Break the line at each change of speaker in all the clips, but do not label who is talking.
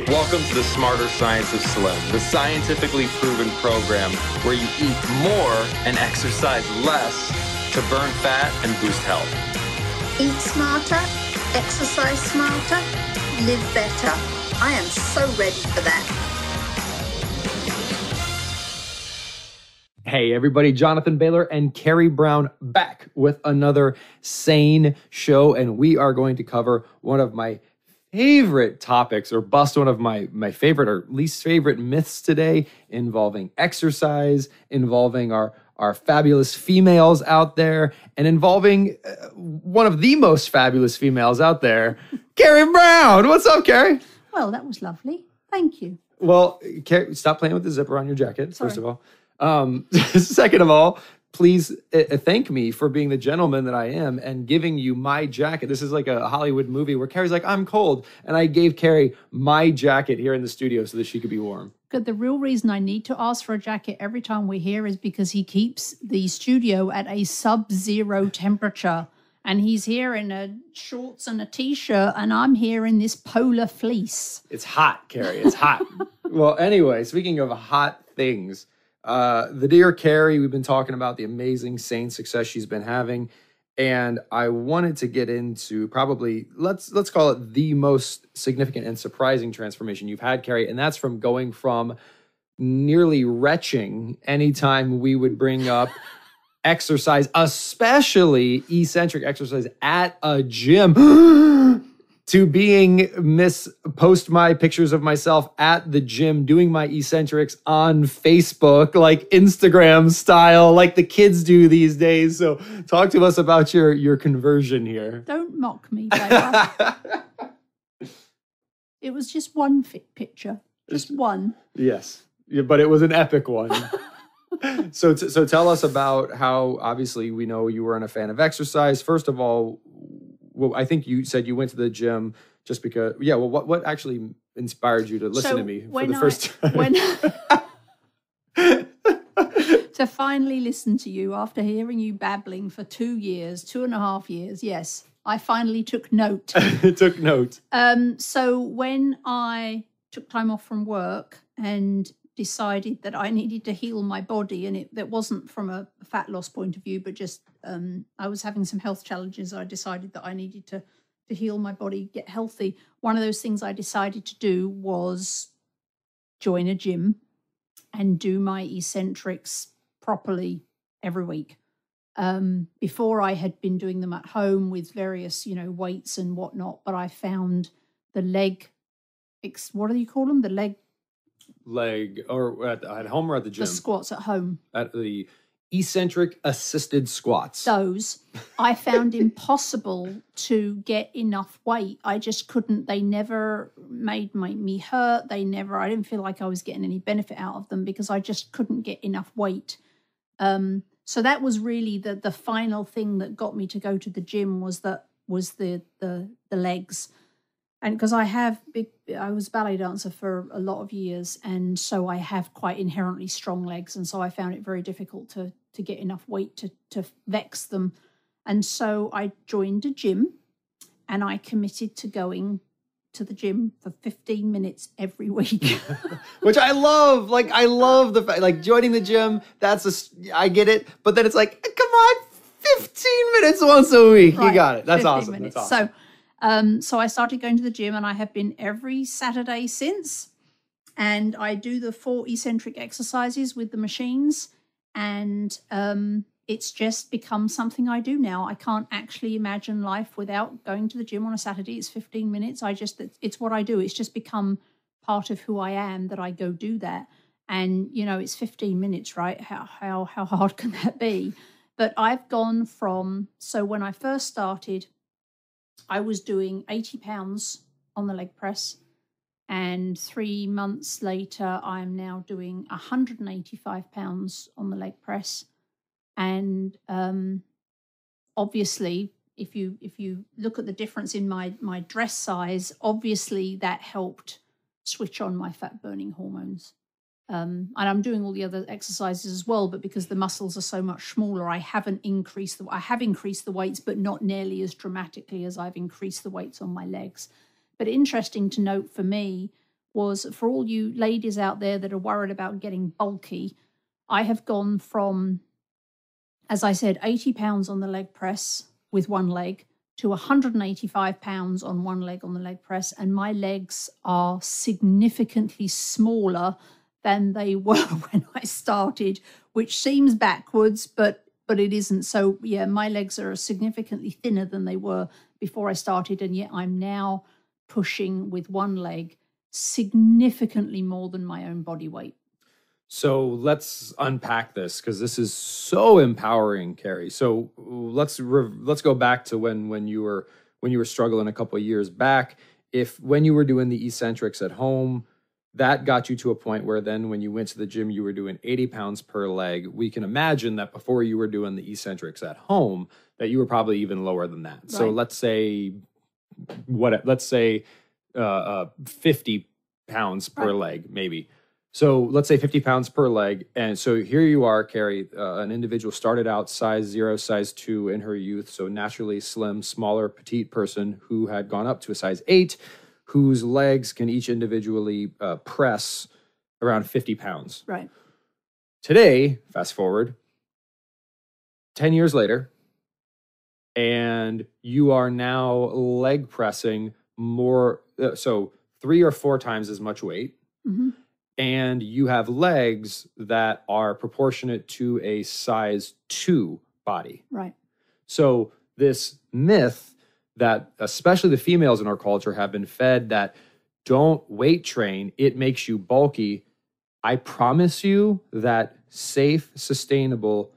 Welcome to the Smarter Science of Slim, the scientifically proven program where you eat more and exercise less to burn fat and boost health.
Eat smarter, exercise smarter, live better. I am so ready for that.
Hey everybody, Jonathan Bailor and Carrie Brown back with another SANE show, and we are going to cover one of my favorite topics, or bust one of my favorite or least favorite myths today, involving exercise, involving our fabulous females out there, and involving one of the most fabulous females out there, Carrie Brown. What's up, Carrie?
Well, that was lovely. Thank you.
Well, Carrie, stop playing with the zipper on your jacket,
Sorry.
first of all. Second of all, please thank me for being the gentleman that I am and giving you my jacket. This is like a Hollywood movie where Carrie's like, I'm cold. And I gave Carrie my jacket here in the studio so that she could be warm.
Good. The real reason I need to ask for a jacket every time we're here is because he keeps the studio at a sub-zero temperature. And he's here in a shorts and a t-shirt, and I'm here in this polar fleece.
It's hot, Carrie. It's hot. Well, anyway, speaking of hot things, the dear Carrie, we've been talking about the amazing SANE success she's been having, and I wanted to get into probably, let's call it the most significant and surprising transformation you've had, Carrie, and that's from going from nearly retching anytime we would bring up exercise, especially eccentric exercise at a gym, to being post my pictures of myself at the gym doing my eccentrics on Facebook, like Instagram style, like the kids do these days. So talk to us about your conversion here.
Don't mock me, Bailor. It was just one picture, just one.
Yes, yeah, but it was an epic one. So tell us about how, obviously, we know you weren't a fan of exercise. First of all, well, I think you said you went to the gym just because, yeah, well, what actually inspired you to listen to me for the first time?
To finally listen to you after hearing you babbling for 2.5 years, yes, I finally took note.
Took note.
So when I took time off from work and decided that I needed to heal my body, and that wasn't from a fat loss point of view, but just I was having some health challenges. I decided that I needed to heal my body, get healthy. One of those things I decided to do was join a gym and do my eccentrics properly every week. Before, I had been doing them at home with various, weights and whatnot, but I found the leg, what do you call them? The leg,
or at home or at the gym?
The squats at home.
At the eccentric assisted squats.
Those I found impossible to get enough weight. I just couldn't. They never made me hurt. I didn't feel like I was getting any benefit out of them because I just couldn't get enough weight. So that was really the final thing that got me to go to the gym was the legs. And because I was a ballet dancer for a lot of years, and so I have quite inherently strong legs, and so I found it very difficult to get enough weight to vex them. And so I joined a gym, and I committed to going to the gym for 15 minutes every week.
Which I love. Like, I love the fact, like, joining the gym, I get it, but then it's like, come on, 15 minutes once a week. Right. You got it. That's awesome.
Minutes.
That's awesome.
So I started going to the gym, and I have been every Saturday since. And I do the 4 eccentric exercises with the machines, and it's just become something I do now. I can't actually imagine life without going to the gym on a Saturday. It's 15 minutes. It's what I do. It's just become part of who I am that I go do that. And it's 15 minutes, right? How hard can that be? But I've gone from, so when I first started, I was doing 80 pounds on the leg press, and 3 months later, I'm now doing 185 pounds on the leg press. And obviously, if you look at the difference in my dress size, obviously that helped switch on my fat burning hormones. And I'm doing all the other exercises as well, but because the muscles are so much smaller, I have increased the weights, but not nearly as dramatically as I've increased the weights on my legs. But interesting to note for me was, for all you ladies out there that are worried about getting bulky, I have gone from, as I said, 80 pounds on the leg press with one leg to 185 pounds on one leg on the leg press. And my legs are significantly smaller than they were when I started, which seems backwards, but it isn't. So yeah, my legs are significantly thinner than they were before I started. And yet I'm now pushing with one leg significantly more than my own body weight.
So let's unpack this, because this is so empowering, Carrie. So let's go back to when you were struggling a couple of years back. When you were doing the eccentrics at home, that got you to a point where then when you went to the gym, you were doing 80 pounds per leg. We can imagine that before you were doing the eccentrics at home, that you were probably even lower than that. Right. So let's say 50 pounds per leg, maybe. So let's say 50 pounds per leg. And so here you are, Carrie, an individual started out size 0, size 2 in her youth. So naturally slim, smaller, petite person who had gone up to a size 8, whose legs can each individually press around 50 pounds.
Right.
Today, fast forward, 10 years later, and you are now leg pressing more, so 3 or 4 times as much weight. Mm-hmm. And you have legs that are proportionate to a size 2 body.
Right.
So this myth that especially the females in our culture have been fed, that don't weight train, it makes you bulky. I promise you that safe, sustainable,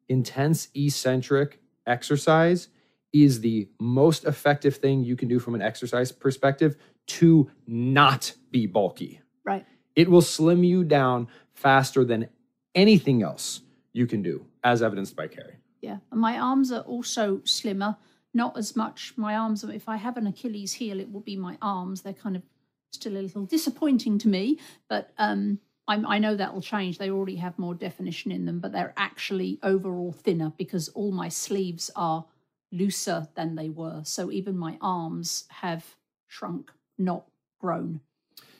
intense, eccentric exercise is the most effective thing you can do from an exercise perspective to not be bulky.
Right.
It will slim you down faster than anything else you can do, as evidenced by Carrie.
Yeah. And my arms are also slimmer. Not as much. My arms, if I have an Achilles heel, it will be my arms. They're kind of still a little disappointing to me, but I know that will change. They already have more definition in them, but they're actually overall thinner because all my sleeves are looser than they were. So even my arms have shrunk, not grown.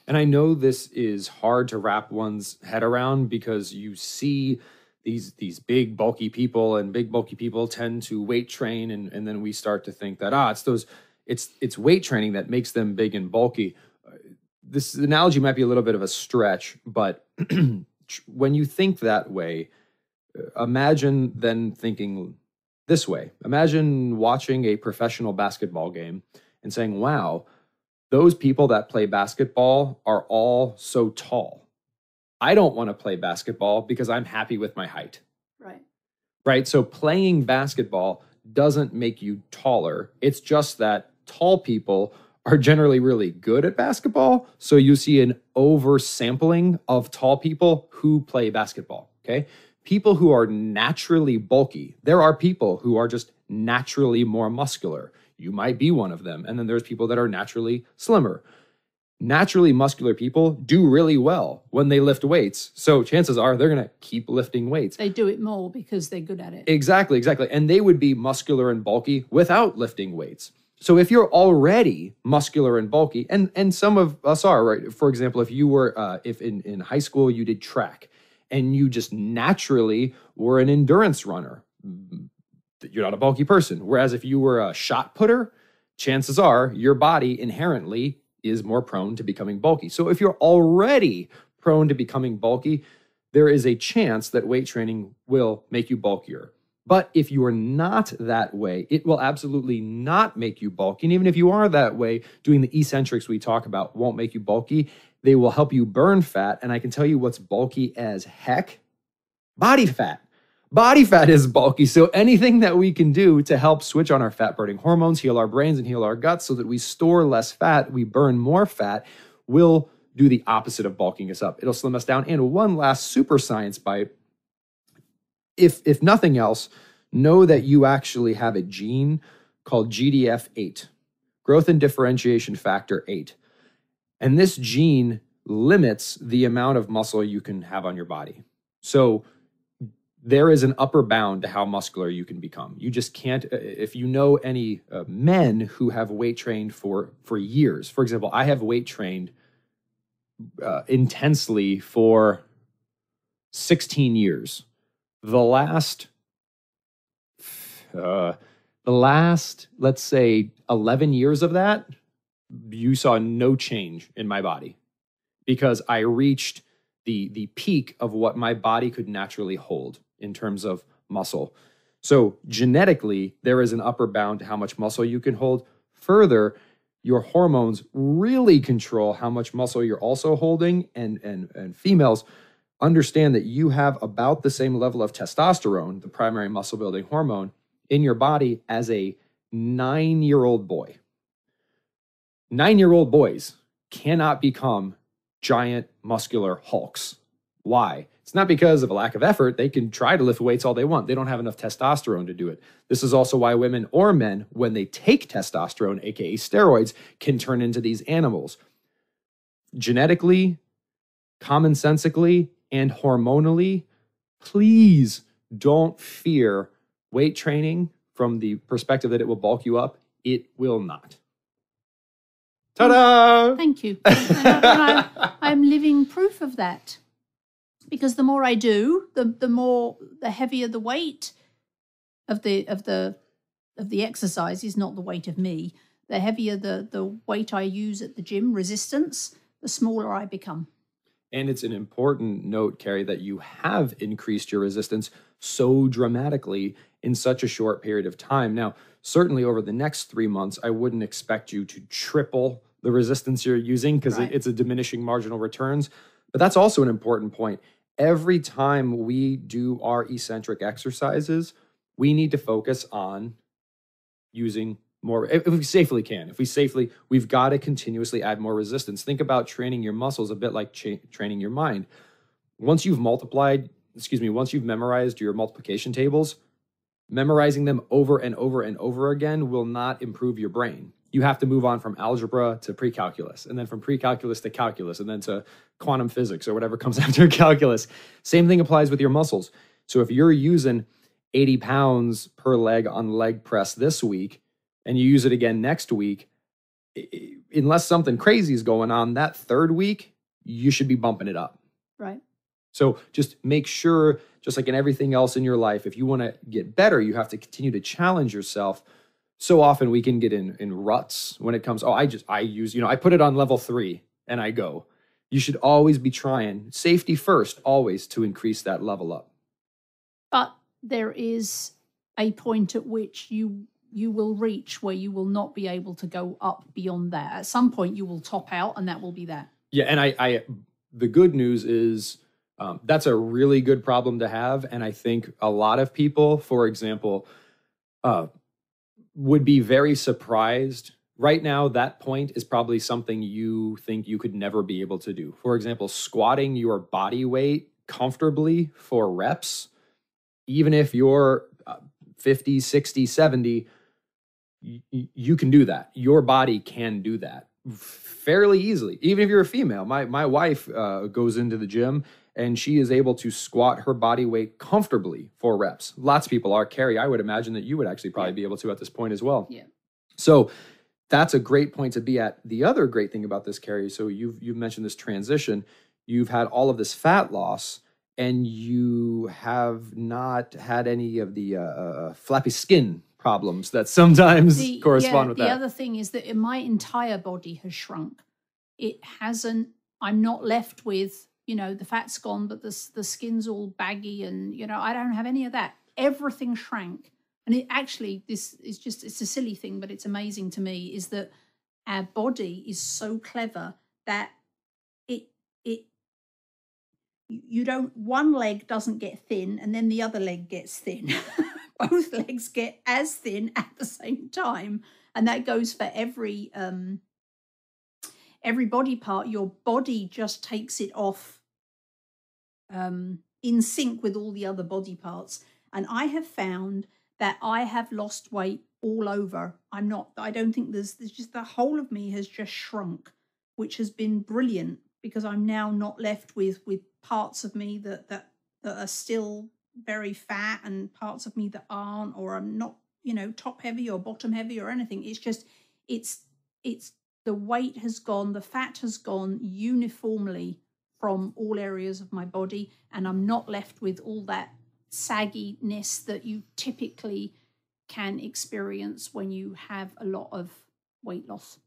And I know this is hard to wrap one's head around, because you see these big bulky people, and big bulky people tend to weight train, and then we start to think that it's weight training that makes them big and bulky. This analogy might be a little bit of a stretch, but when you think that way, imagine then thinking this way. Imagine watching a professional basketball game and saying, wow, those people that play basketball are all so tall. I don't want to play basketball because I'm happy with my height.
Right.
Right? So playing basketball doesn't make you taller. It's just that tall people are generally really good at basketball. So you see an oversampling of tall people who play basketball. Okay? People who are naturally bulky. There are people who are just naturally more muscular. You might be one of them. And then there's people that are naturally slimmer. Naturally muscular people do really well when they lift weights. So chances are they're going to keep lifting weights.
They do it more because they're good at it.
Exactly. And they would be muscular and bulky without lifting weights. So if you're already muscular and bulky, and some of us are, right? For example, if you were, if in high school you did track and you just naturally were an endurance runner, you're not a bulky person. Whereas if you were a shot putter, chances are your body inherently is more prone to becoming bulky. So if you're already prone to becoming bulky, there is a chance that weight training will make you bulkier. But if you are not that way, it will absolutely not make you bulky. And even if you are that way, doing the eccentrics we talk about won't make you bulky. They will help you burn fat. And I can tell you what's bulky as heck: body fat. Body fat is bulky. So anything that we can do to help switch on our fat burning hormones, heal our brains and heal our guts so that we store less fat, we burn more fat, will do the opposite of bulking us up. It'll slim us down. And one last super science bite. If nothing else, know that you actually have a gene called GDF8, growth and differentiation factor 8. And this gene limits the amount of muscle you can have on your body. So there is an upper bound to how muscular you can become. You just can't, if you know any men who have weight trained for years. For example, I have weight trained intensely for 16 years. The last, let's say 11 years of that, you saw no change in my body because I reached the peak of what my body could naturally hold in terms of muscle. So genetically, there is an upper bound to how much muscle you can hold. Further, your hormones really control how much muscle you're also holding, and females understand that you have about the same level of testosterone, the primary muscle building hormone, in your body as a 9-year-old boy. 9-year-old boys cannot become giant muscular hulks. Why? It's not because of a lack of effort. They can try to lift weights all they want. They don't have enough testosterone to do it. This is also why women or men, when they take testosterone, aka steroids, can turn into these animals. Genetically, commonsensically, and hormonally, please don't fear weight training from the perspective that it will bulk you up. It will not. Ta-da!
Thank you. I'm living proof of that. Because the more I do, the heavier the weight of the exercise is not the weight of me. The heavier the weight I use at the gym, resistance, the smaller I become.
And it's an important note, Carrie, that you have increased your resistance so dramatically in such a short period of time. Now, certainly over the next 3 months, I wouldn't expect you to triple the resistance you're using because it's a diminishing marginal returns. But that's also an important point. Every time we do our eccentric exercises, we need to focus on using more, if we safely can. We've got to continuously add more resistance. Think about training your muscles a bit like training your mind. Once you've memorized your multiplication tables, memorizing them over and over and over again will not improve your brain. You have to move on from algebra to pre-calculus, and then from pre-calculus to calculus, and then to quantum physics or whatever comes after calculus. Same thing applies with your muscles. So if you're using 80 pounds per leg on leg press this week, and you use it again next week, unless something crazy is going on, that third week, you should be bumping it up.
Right.
So just make sure, just like in everything else in your life, if you want to get better, you have to continue to challenge yourself. So often we can get in ruts when it comes, I put it on level 3 and I go. You should always be trying safety first, always, to increase that level up.
But there is a point at which you will reach where you will not be able to go up beyond that. At some point you will top out, and that will be that. Yeah,
and the good news is that's a really good problem to have. And I think a lot of people, for example, would be very surprised. Right now, that point is probably something you think you could never be able to do. For example, squatting your body weight comfortably for reps, even if you're 50, 60, 70, you can do that. Your body can do that fairly easily. Even if you're a female, my wife goes into the gym and she is able to squat her body weight comfortably for reps. Lots of people are. Carrie, I would imagine that you would actually probably be able to at this point as well.
Yeah.
So that's a great point to be at. The other great thing about this, Carrie, so you've mentioned this transition. You've had all of this fat loss, and you have not had any of the flappy skin problems that sometimes correspond with that.
The other thing is that my entire body has shrunk. It hasn't, I'm not left with, the fat's gone, but the skin's all baggy and, I don't have any of that. Everything shrank. And it actually, this is just, it's a silly thing, but it's amazing to me, is that our body is so clever that one leg doesn't get thin and then the other leg gets thin. Both legs get as thin at the same time. And that goes for every body part. Your body just takes it off in sync with all the other body parts. And I have found that I have lost weight all over. I don't think there's just, the whole of me has just shrunk, which has been brilliant, because I'm now not left with parts of me that are still very fat and parts of me that aren't, or I'm not, top heavy or bottom heavy or anything. It's just, it's the weight has gone, the fat has gone uniformly from all areas of my body, and I'm not left with all that sagginess that you typically can experience when you have a lot of weight loss.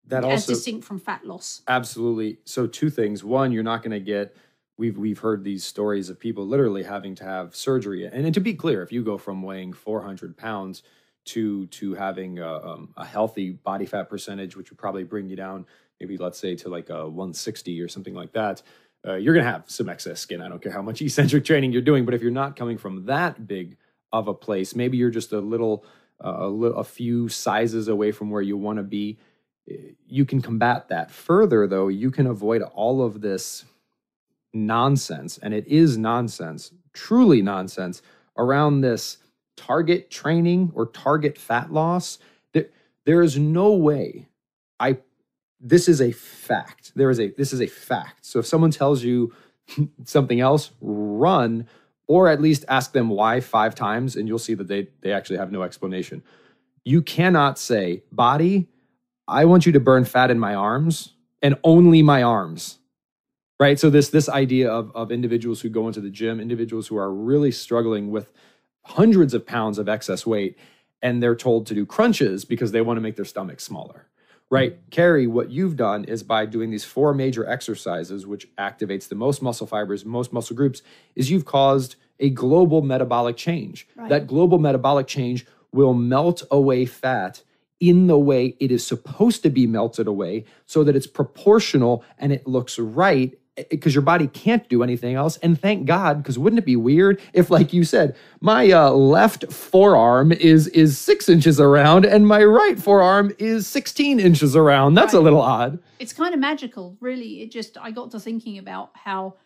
That
as
also
distinct from fat loss.
Absolutely. So two things. One, you're not going to get, we've heard these stories of people literally having to have surgery. And to be clear, if you go from weighing 400 pounds to having a healthy body fat percentage, which would probably bring you down, maybe let's say to like a 160 or something like that, you're going to have some excess skin. I don't care how much eccentric training you're doing, but if you're not coming from that big of a place, maybe you're just a few sizes away from where you want to be. You can combat that. Further, though, you can avoid all of this nonsense, and it is nonsense, truly nonsense, around this target training or target fat loss. There is no way. This is a fact. This is a fact. So if someone tells you something else, run, or at least ask them why 5 times, and you'll see that they actually have no explanation. You cannot say, body, I want you to burn fat in my arms and only my arms, right? So this idea of individuals who go into the gym, individuals who are really struggling with hundreds of pounds of excess weight, and they're told to do crunches because they want to make their stomach smaller, right? Carrie, what you've done is by doing these 4 major exercises, which activates the most muscle fibers, most muscle groups, is you've caused a global metabolic change.
Right.
That global metabolic change will melt away fat in the way it is supposed to be melted away so that it's proportional and it looks right, because your body can't do anything else. And thank God, because wouldn't it be weird if, like you said, my left forearm is 6 inches around and my right forearm is 16 inches around? That's
Right.
a little odd.
It's kind of magical, really. I got to thinking about how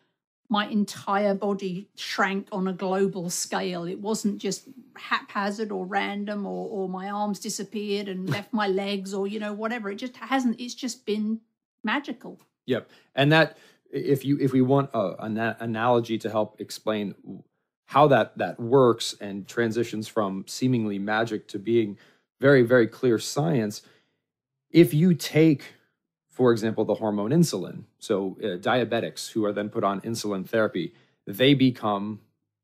my entire body shrank on a global scale. It wasn't just haphazard or random or my arms disappeared and left my legs or, whatever. It just hasn't. It's just been magical.
Yep. And that, if we want an analogy to help explain how that works and transitions from seemingly magic to being very, very clear science, if you take, for example, the hormone insulin, so diabetics who are then put on insulin therapy, they become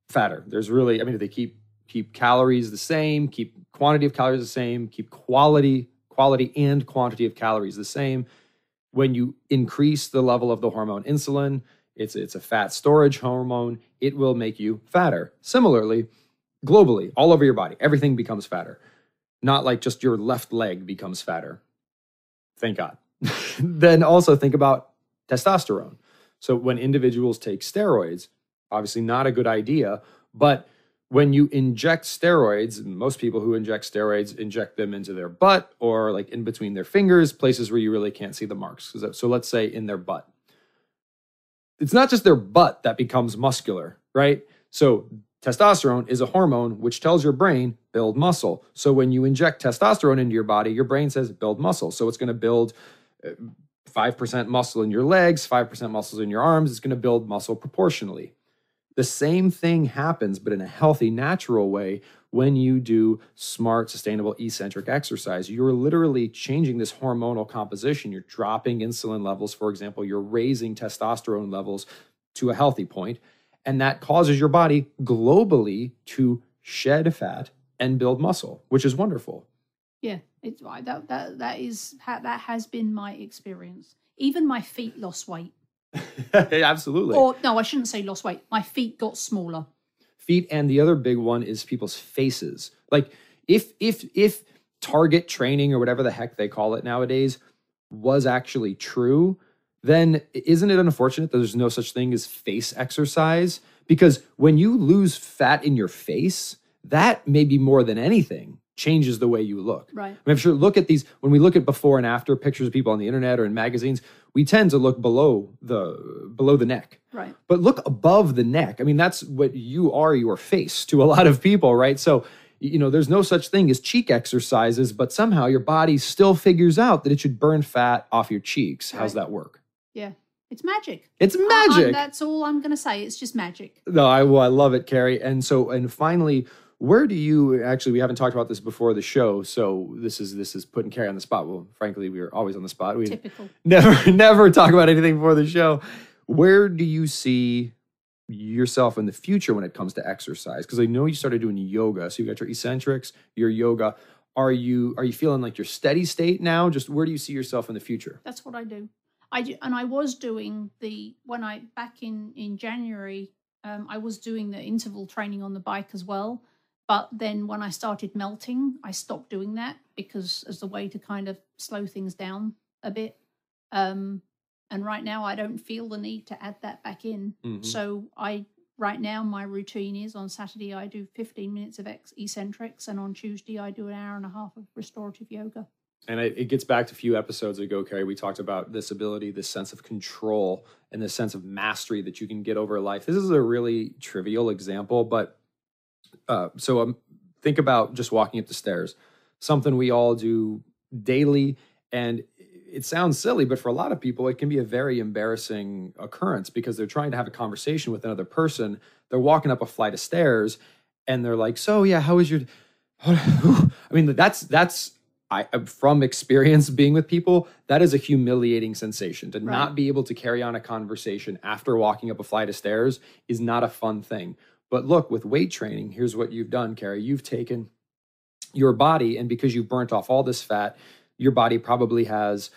fatter. They keep calories the same, keep quantity of calories the same, keep quality and quantity of calories the same. When you increase the level of the hormone insulin, it's a fat storage hormone, it will make you fatter. Similarly, globally, all over your body, everything becomes fatter. Not like just your left leg becomes fatter. Thank God. Then also think about testosterone. So when individuals take steroids, obviously not a good idea, but when you inject steroids, most people who inject steroids inject them into their butt or like in between their fingers, places where you really can't see the marks. So let's say in their butt. It's not just their butt that becomes muscular, right? So testosterone is a hormone which tells your brain, build muscle. So when you inject testosterone into your body, your brain says, build muscle. So it's going to build 5% muscle in your legs, 5% muscles in your arms. It's going to build muscle proportionally. The same thing happens, but in a healthy, natural way, when you do smart, sustainable, eccentric exercise. You're literally changing this hormonal composition. You're dropping insulin levels, for example. You're raising testosterone levels to a healthy point, and that causes your body globally to shed fat and build muscle, which is wonderful.
Yeah, it's right. That has been my experience. Even my feet lost weight.
Absolutely.
Or no, I shouldn't say lost weight. My feet got smaller.
Feet, and the other big one is people's faces. Like if target training or whatever the heck they call it nowadays was actually true, then isn't it unfortunate that there's no such thing as face exercise? Because when you lose fat in your face, that maybe more than anything changes the way you look.
Right.
I'm sure when we look at before and after pictures of people on the internet or in magazines, we tend to look below the neck.
Right.
But look above the neck. I mean, that's what you are, your face, to a lot of people, right? So, there's no such thing as cheek exercises, but somehow your body still figures out that it should burn fat off your cheeks. How's that work?
Yeah. It's magic.
It's magic.
That's all I'm going to say. It's just magic.
No, I love it, Carrie. And finally, Where do you actually, we haven't talked about this before the show, so this is putting Carrie on the spot. Well, frankly, we are always on the spot. We
Typical.
Never talk about anything before the show. Where do you see yourself in the future when it comes to exercise? Because I know you started doing yoga, so you got your eccentrics, your yoga. Are you feeling like your steady state now? Just where do you see yourself in the future?
That's what I do. And I was doing back in January, I was doing the interval training on the bike as well. But then when I started melting, I stopped doing that because as a way to kind of slow things down a bit. And right now I don't feel the need to add that back in. Mm-hmm. So right now my routine is on Saturday I do 15 minutes of eccentrics, and on Tuesday I do an hour and a half of restorative yoga.
And it gets back to a few episodes ago, Carrie, we talked about this ability, this sense of control, and this sense of mastery that you can get over life. This is a really trivial example, but think about just walking up the stairs, something we all do daily. And it sounds silly, but for a lot of people, it can be a very embarrassing occurrence because they're trying to have a conversation with another person. They're walking up a flight of stairs and they're like, so yeah, how was your, I mean, that's from experience being with people, that is a humiliating sensation. To not be able to carry on a conversation after walking up a flight of stairs is not a fun thing. But look, with weight training, here's what you've done, Carrie. You've taken your body, and because you've burnt off all this fat, your body probably has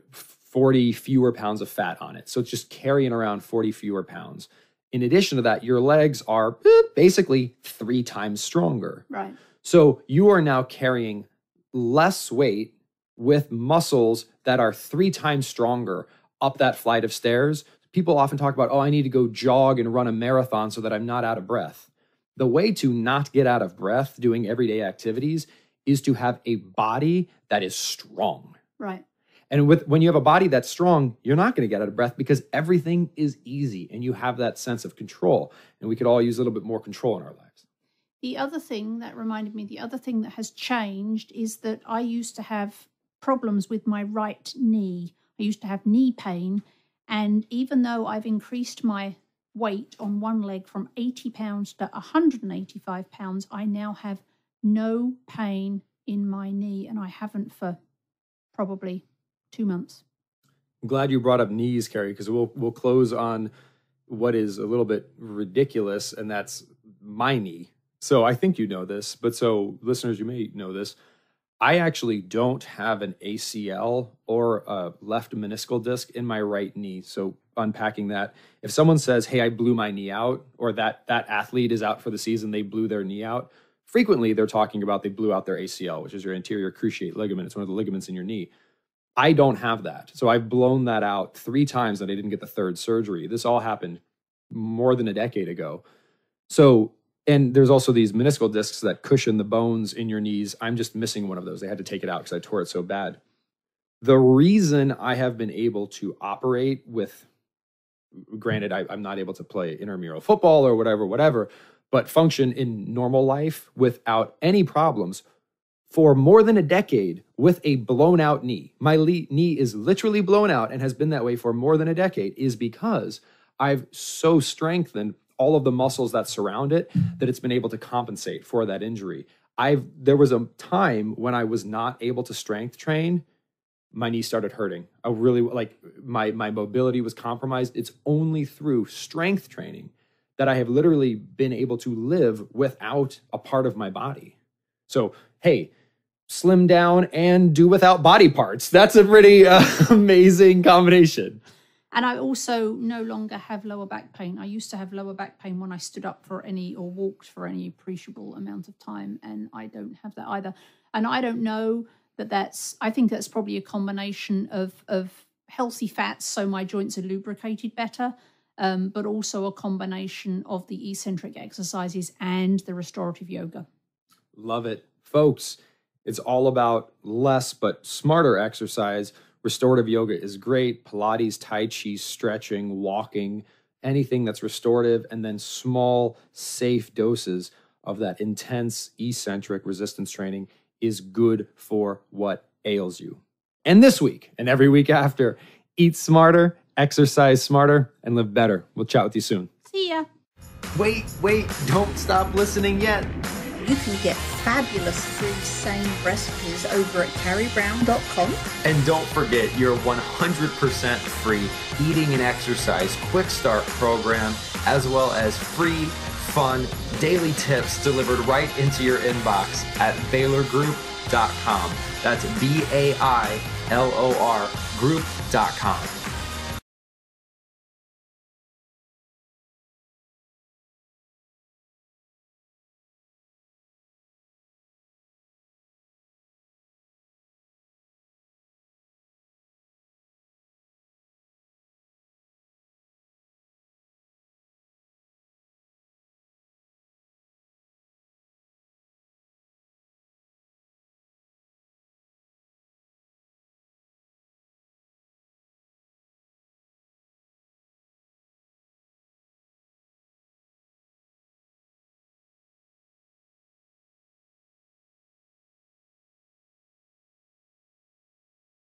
40 fewer pounds of fat on it. So it's just carrying around 40 fewer pounds. In addition to that, your legs are basically 3 times stronger.
Right.
So you are now carrying less weight with muscles that are 3 times stronger up that flight of stairs. People often talk about, I need to go jog and run a marathon so that I'm not out of breath. The way to not get out of breath doing everyday activities is to have a body that is strong.
Right.
And when you have a body that's strong, you're not going to get out of breath because everything is easy and you have that sense of control. And we could all use a little bit more control in our lives.
The other thing that reminded me, the other thing that has changed is that I used to have problems with my right knee. I used to have knee pain. And even though I've increased my weight on one leg from 80 pounds to 185 pounds, I now have no pain in my knee. And I haven't for probably 2 months.
I'm glad you brought up knees, Carrie, because we'll close on what is a little bit ridiculous, and that's my knee. So I think you know this, but so listeners, you may know this. I actually don't have an ACL or a left meniscal disc in my right knee. So unpacking that, if someone says, hey, I blew my knee out, or that athlete is out for the season, they blew their knee out, frequently they're talking about they blew out their ACL, which is your anterior cruciate ligament. It's one of the ligaments in your knee. I don't have that. So I've blown that out 3 times and I didn't get the 3rd surgery. This all happened more than a decade ago. So, and there's also these meniscal discs that cushion the bones in your knees. I'm just missing one of those. They had to take it out because I tore it so bad. The reason I have been able to operate with, granted, I'm not able to play intramural football or whatever, but function in normal life without any problems for more than a decade with a blown out knee. My knee is literally blown out and has been that way for more than a decade, is because I've so strengthened all of the muscles that surround it that it's been able to compensate for that injury. There was a time when I was not able to strength train. My knee started hurting. I really, like, my mobility was compromised. It's only through strength training that I have literally been able to live without a part of my body. So, hey, slim down and do without body parts. That's a pretty amazing combination.
And I also no longer have lower back pain. I used to have lower back pain when I stood up for any or walked for any appreciable amount of time, and I don't have that either. And I don't know I think that's probably a combination of healthy fats, so my joints are lubricated better, but also a combination of the eccentric exercises and the restorative yoga.
Love it. Folks, it's all about less but smarter exercise. Restorative yoga is great. Pilates, Tai Chi, stretching, walking, anything that's restorative, and then small, safe doses of that intense eccentric resistance training is good for what ails you. And this week and every week after, eat smarter, exercise smarter, and live better. We'll chat with you soon.
See ya.
Wait, don't stop listening yet.
You can get fabulous free SANE recipes over at carriebrown.com.
And don't forget your 100% free eating and exercise quick start program, as well as free, fun, daily tips delivered right into your inbox at bailorgroup.com. That's BAILOR group.com.